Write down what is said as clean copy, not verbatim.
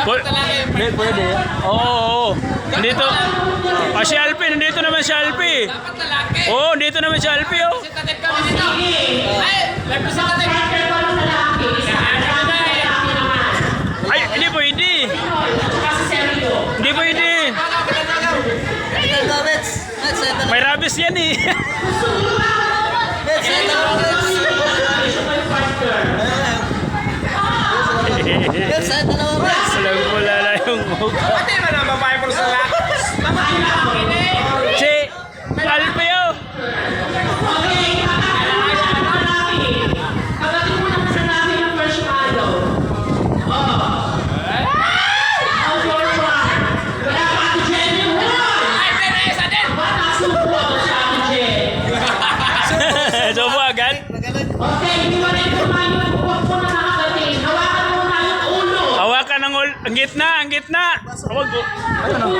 Pwede, pwede. Oo. Nandito. Ah, si Alpi. Nandito naman si Alpi. Dapat lalaki. Oo, nandito naman si Alpi. Oh. Representative kami dito. Ay, representative. Ay, hindi pwede. Hindi pwede. May rabies yan eh. Alam ko lala yung mukha. Pati ba na babae po sa lalaki? Si Alpi oh. Subo agad. Hawakan ng ulo. Ang gitna, ang gitna. Huwag ko. Ayun oh.